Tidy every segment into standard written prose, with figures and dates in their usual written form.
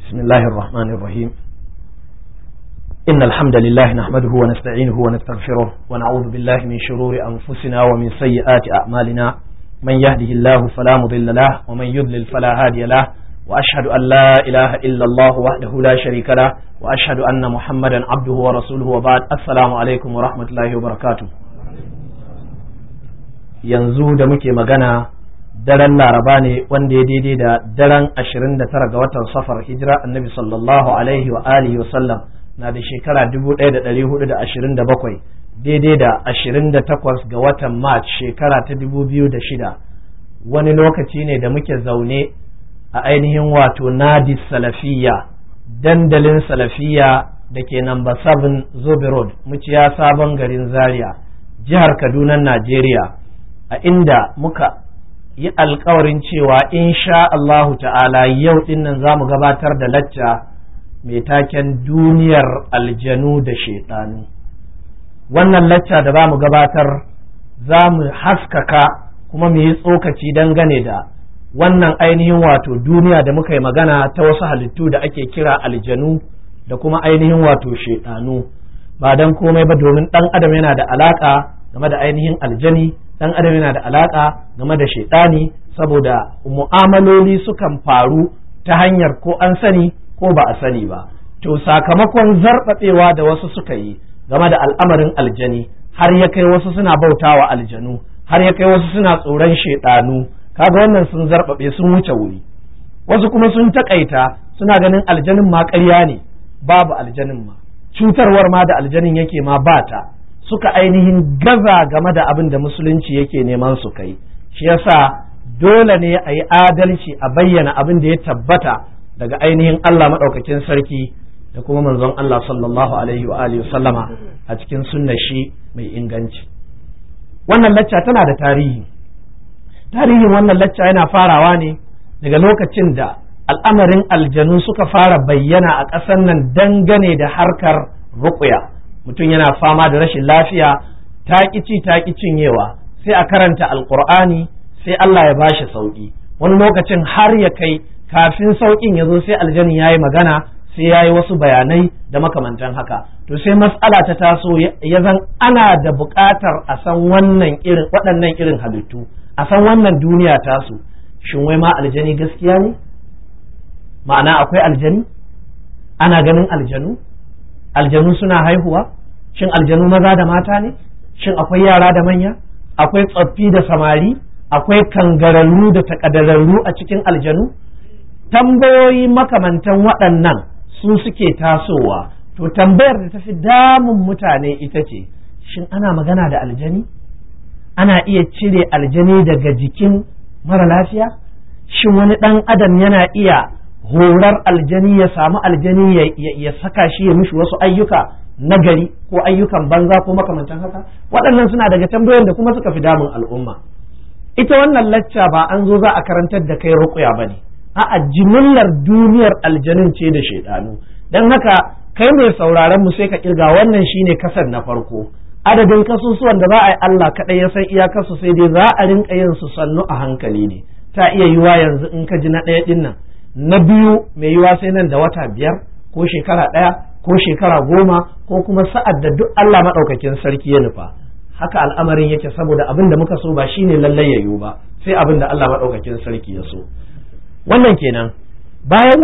بسم الله الرحمن الرحيم إن الحمد لله نحمده ونستعينه ونستغفره ونعوذ بالله من شرور أنفسنا ومن سيئات أعمالنا من يهده الله فلا مضل له ومن يضلل فلا هادي له وأشهد أن لا إله إلا الله وحده لا شريك له وأشهد أن محمدا عبده ورسوله وبعد السلام عليكم ورحمة الله وبركاته yanzu da muke magana daren laraba ne wanda ya daidai da daren 29 ga watan safar hijira annabi sallallahu alaihi wa alihi wa sallam na da shekara 1427 daidai da 28 ga watan march shekara ta 2006 wani lokaci ne da muke zaune a ainihin wato nadi salafiya dandalin salafiya da ke number 7 zobe road muciya sabon garin zaria jihar kaduna najeriya a inda muka yi alkawarin cewa insha Allahu ta'ala yau din nan za mu gabatar da lacca mai taken duniyar aljanu da shaitanu. Wannan lacca da za mu gabatar za mu haskaka kuma mu yi tsokaci dangane da wannan ainihin wato duniya da muka yi magana ta wasu halittu da ake kira aljanu da kuma ainihin wato shaitanu ba don komai ba domin ɗan adam yana da alaka game da ainihin aljani dan adam yana da alaka game da shaitani saboda mu'amaloli sukan faru ta hanyar ko an sani ko ba a sani ba to sakamakon zarbatsewa da wasu suka yi game da al'amarin aljani har ya kai wasu suna bautawa aljanu har ya kai wasu suna tsoron shaitanu kaga wannan sun zarbabe sun wuce wuri wasu kuma sun takaita suna ganin aljanin ma ƙarya ne babu aljanin ma cutarwar ma da aljanin yake ma bata suka ainihin gaza game da abin da musulunci yake neman su kai shi yasa dole ne a yi adalci a bayyana abin da ya tabbata daga ainihin Allah maɗaukakin sarki da kuma manzon Allah sallallahu alaihi wa alihi sallama a cikin sunnar shi mai inganci wannan lacca tana da tarihin wannan lacca yana farawa ne daga lokacin da al'amarin aljanu suka fara bayyana a ƙasar nan dangane da harkar ruqya mutum yana fama da rashin lafiya ta ƙi cinyewa sai a karanta alƙur'ani sai Allah ya bashi sauƙi wani lokacin har ya kai kafin sauƙin ya zo sai aljani ya yi magana sai ya yi wasu bayanai da makamantan haka to sai mas'ala ta taso ya zan ana da buƙatar a san waɗannan irin halittu a san wannan duniya tasu shin wai ma aljani gaskiya ne ma'ana akwai aljani ana ganin aljanu suna haihuwa shin aljanu maza da mata ne shin akwai yara da manya akwai tsoffi da samari akwai kangararru da takadararru a cikin aljanu tambayoyi makamantan waɗannan su suke tasowa to tambayar da tafi damun mutane ita ce shin ana magana da aljani ana iya cire aljani daga jikin mara lafiya shin wani ɗan adam yana iya horar aljani ya samu aljani ya saka shi ya mishi wasu ayyuka nagari ko ayyukan banza ko makamantan haka waɗannan suna daga tambayoyin da kuma suka fi damun al'umma ita wannan lacca ba an zo za a karantar da kai ruqya bane a'a jimillar duniyar aljanin ce da shaidanu dan haka kai mai sauraron mu sai ka kirga wannan shine kasar na farko adadin kasusuwan da za a yi Allah kadai ya san iyakarsu sai dai za a rinka yin su sannu a hankali ne ta iya yiwa yanzu in ka ji na ɗaya din nan na biyu mai yiwa sai nan da wata 5 ko shekara 1 ko shekara 10 ko kuma sa'ad da duk Allah maɗaukakin sarki ya nufa haka al'amarin yake saboda abin da muka so ba shine lallai ya yiwu ba sai abin da Allah maɗaukakin sarki ya so wannan kenan bayan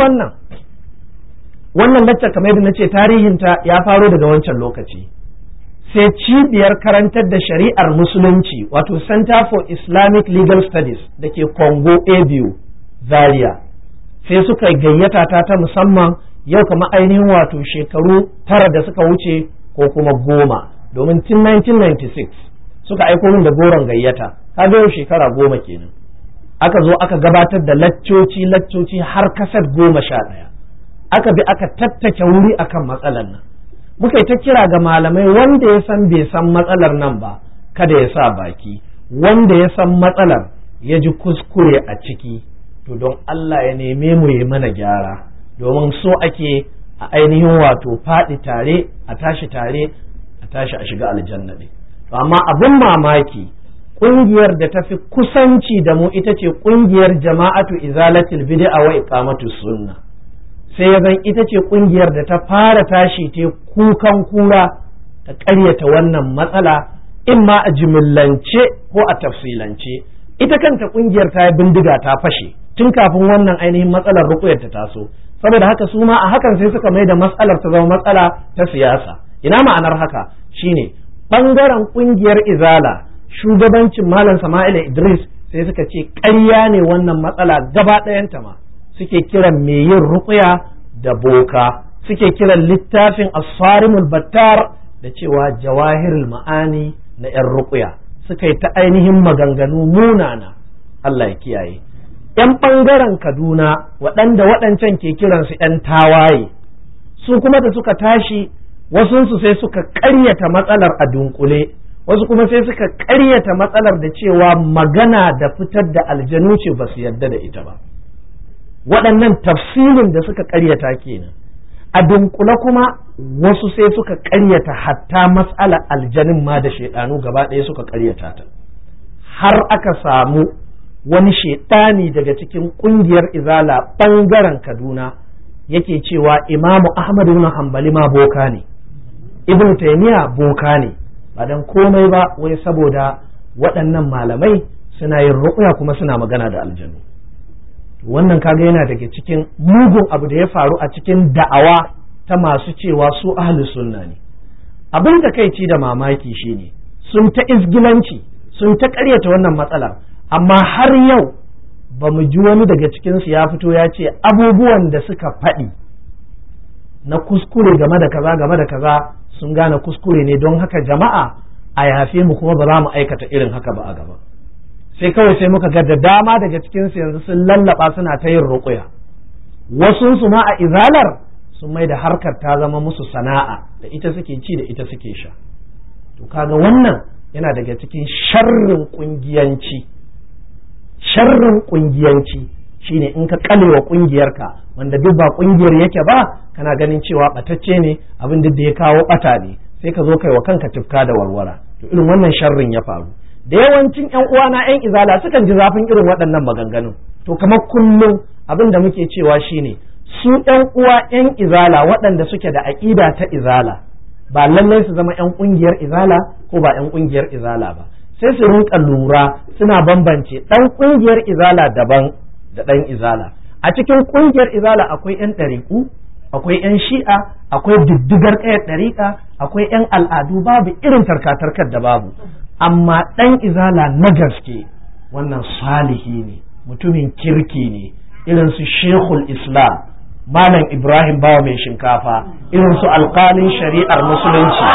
wannan laccar kamar yadda nace tarihinta ya faro daga wancan lokaci sai cibiyar karantar da shari'ar musulunci wato Center for Islamic Legal Studies da ke Congo ABU Zaria sai suka gayyata ta musamman yau kamar ainihin wato shekaru 9 da suka wuce ko kuma 10 domin tun 1996 suka aiko min da goron gayyata kaga yau shekara 10 kenan aka zo aka gabatar da laccoci har kasar 11 aka bi aka tattake wuri akan matsalar nan muka yi ta kira ga malamai wanda ya san bai san matsalar nan ba kada ya sa baki wanda ya san matsalar ya ji kuskure a ciki to don Allah ya neme mu yi mana gyara domin so ake a ainihin wato faɗi tare a tashi a shiga aljanna ne to amma abin mamaki ƙungiyar da ta fi kusanci da mu ita ce ƙungiyar jama'atu izalatul bid'a wa iqamatus sunna sai ya zan ita ce ƙungiyar da ta fara tashi ta kukan kura ta ƙaryata wannan matsala in ma a jimillance ko a tafsilance. Ita kanta ƙungiyar ta yi bindiga ta fashe tun kafin wannan ainihin matsalar ruƙuyar ta taso, saboda haka su ma a hakan sai suka mai da matsalar ta zama matsala ta siyasa. Ina ma'anar haka shine ɓangaren ƙungiyar Izala shugabancin Malam Sama'ila Idris sai suka ce ƙarya ne wannan matsala gaba ɗayanta ma, suke kiran mai yin ruƙuya da boka, suke kiran littafin as-sarimul battar da cewa jawahirul ma'ani na 'yan ruƙuya, suka yi ta ainihin maganganu munana. Allah ya kiyaye. 'Yan ɓangaren Kaduna waɗanda waɗancan ke kiransu 'yan tawaye, su kuma da suka tashi wasunsu sai suka ƙaryata matsalar a dunkule, wasu kuma sai suka ƙaryata matsalar da cewa magana da fitar da aljanu ce ba su yarda da ita ba. Waɗannan tafsilin da suka ƙaryata kenan. A dunkule kuma wasu sai suka ƙaryata hatta matsalar aljanin ma da shaidanu gaba ɗaya suka ƙaryata ta, har aka samu wani shaidani daga cikin ƙungiyar Izala ɓangaren Kaduna yake cewa Imamu Ahmad ibn Hanbali ma boka ne, Ibn Taymiyyah boka ne, ba dan komai ba wai saboda waɗannan malamai suna yin ruqya kuma suna magana da aljanu. Wannan kaga yana daga cikin mugun abu da ya faru a cikin da'awa ta masu cewa su ahli sunna ne. Abin da kai ci da mamaki shine sun ta izgilanci, sun ta ƙaryata wannan matsalar, amma har yau ba mu ji wani daga cikinsu ya fito ya ce abubuwan da suka faɗi na kuskure game da kaza sun gane kuskure ne, don haka jama'a a yafe mu kuma ba za mu aikata irin haka ba a gaba. Sai kawai sai muka ga da dama daga cikinsu yanzu sun lallaba suna ta yin ruƙuya, wasunsu ma a izalar sun mai da harkar ta zama musu sana'a, da ita suke ci da ita suke sha. To kaga wannan yana daga cikin sharrin ƙungiyanci. Sharrin ƙungiyanci shine in ka kalewa ƙungiyarka wanda duk ba ƙungiyar yake ba, kana ganin cewa ɓatacce ne, abin da ya kawo ɓata ne, sai ka zo kai wa kanka tufka da warwara. To irin wannan sharrin ya faru. Da yawancin ƴan uwana ƴan izala sukan ji zafin irin waɗannan maganganun. To kamar kullum abin da muke cewa shine su ƴan uwa ƴan izala waɗanda suke da aƙida ta izala ba lallai su zama ƴan ƙungiyar izala ko ba ƴan ƙungiyar izala ba. Sai su rinka lura suna bambance ɗan ƙungiyar izala daban da ɗan izala. A cikin ƙungiyar izala akwai ƴan ɗariƙu, akwai ƴan shi'a, akwai diddigar ƙayar ɗariƙa, akwai ƴan al'adu, babu irin tarkatarkar da babu. Amma ɗan izala na gaske wannan salihi ne, mutumin kirki ne, irin su Sheikhul Islam Malam Ibrahim Bawa mai shinkafa, irin su alƙalin shari'ar musulunci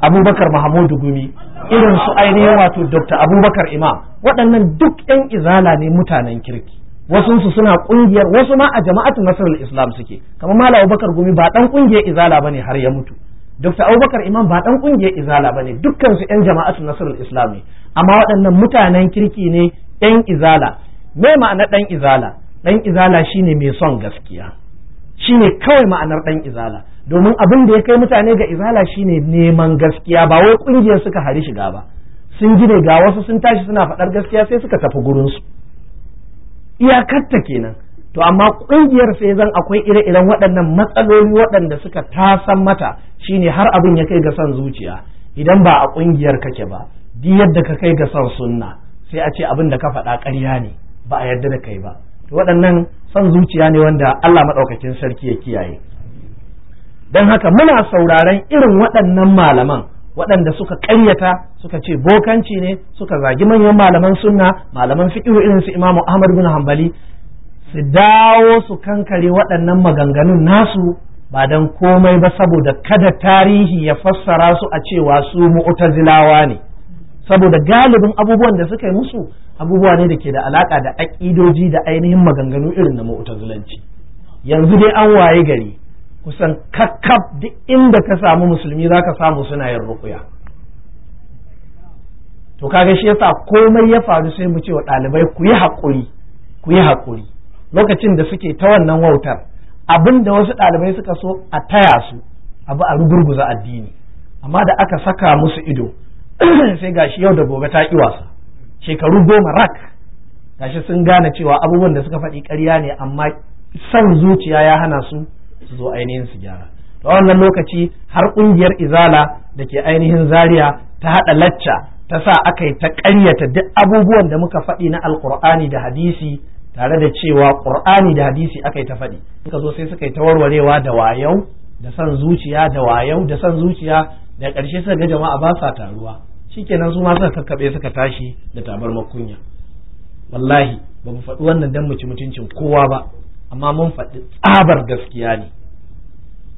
Abubakar Mahamudu Gumi, irin su ainihin wato Dr. Abubakar Imam, waɗannan duk ƴan izala ne mutanen kirki. Wasunsu suna ƙungiyar, wasu ma a jama'atu Nasrul Islam suke, kamar Malam Abubakar Gumi ba ɗan ƙungiyar izala bane har ya mutu. Dr. Abubakar Imam ba ɗan ƙungiyar izala bane, dukkan su ƴan jama'atu Nasrul Islam ne, amma waɗannan mutanen kirki ne ƴan izala. Me ma'ana ɗan izala? Ɗan izala shine mai son gaskiya, shine kawai ma'anar ɗan izala. Domin abin da ya kai mutane ga izala shine neman gaskiya, ba wai ƙungiyar suka hari shiga ba. Sun ji ne ga wasu sun tashi suna faɗar gaskiya sai suka tafi gurinsu, iyakarta kenan. To amma ƙungiyar sai zan akwai ire-iren waɗannan matsaloli waɗanda suka tasan mata, shine har abin ya kai ga son zuciya. Idan ba a ƙungiyar kake ba, duk yadda ka kai ga son sunna, sai a ce abin da ka faɗa ƙarya ne, ba a yarda da kai ba. To waɗannan son zuciya ne wanda Allah maɗaukakin sarki ya kiyaye. Don haka muna sauraron irin waɗannan malaman waɗanda suka ƙaryata, suka ce bokanci ne, suka zagi manyan malaman sunna, malaman fiqh irin su Imam Ahmad bin Hanbali, su dawo su kankare waɗannan maganganun nasu ba dan komai ba saboda kada tarihi ya fassara su a cewa su mu'tazilawa ne, saboda galibin abubuwan da suka yi musu abubuwa ne da ke da alaka da aƙidoji da ainihin maganganu irin na mu'tazilanci. Yanzu dai an waye gari kusan kakkaf duk inda ka samu musulmi za ka samu suna yin ruqya. To kaga shi yasa komai ya faru sai mu ce wa ɗalibai ku yi haƙuri lokacin da suke ta wannan wautar, abin da wasu ɗalibai suka so a taya su abu a rugurguza addini, amma da aka saka musu ido sai gashi yau da gobe ta ƙi wasa, shekaru 10 rak gashi sun gane cewa abubuwan da suka faɗi ƙarya ne, amma san zuciya ya hana su zo ainihin su gyara. a wannan lokaci har ƙungiyar izala da ke ainihin zaria ta haɗa lacca ta sa aka yi ta ƙaryata duk abubuwan da muka faɗi na alƙur'ani da hadisi, tare da cewa ƙur'ani da hadisi aka yi ta faɗi. Suka zo sai suka yi ta warwarewa da wayau da san zuciya da wayau da san zuciya, da ƙarshe suka ga jama'a ba sa taruwa, shikenan su ma suka kakkaɓe suka tashi da tabar makunya. Wallahi ba mu faɗi wannan dan mu ci mutuncin kowa ba, amma mun faɗi tsabar gaskiya ne.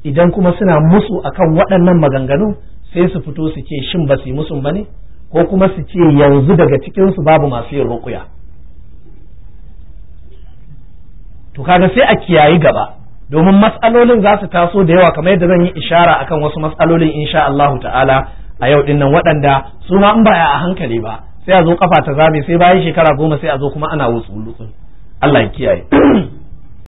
Idan kuma suna musu akan waɗannan maganganu sai su fito su ce shin ba su yi musun ba ne, ko kuma su ce yanzu daga cikinsu babu masu yin ruqya. To kaga sai a kiyayi gaba, domin matsalolin za su taso da yawa, kamar yadda zan yi ishara akan wasu matsalolin insha Allahu ta'ala a yau din nan, waɗanda su ma in ba a hankali ba sai a zo kafa ta zabe, sai bayan shekara 10 sai a zo kuma ana wutsu Allah ya kiyaye.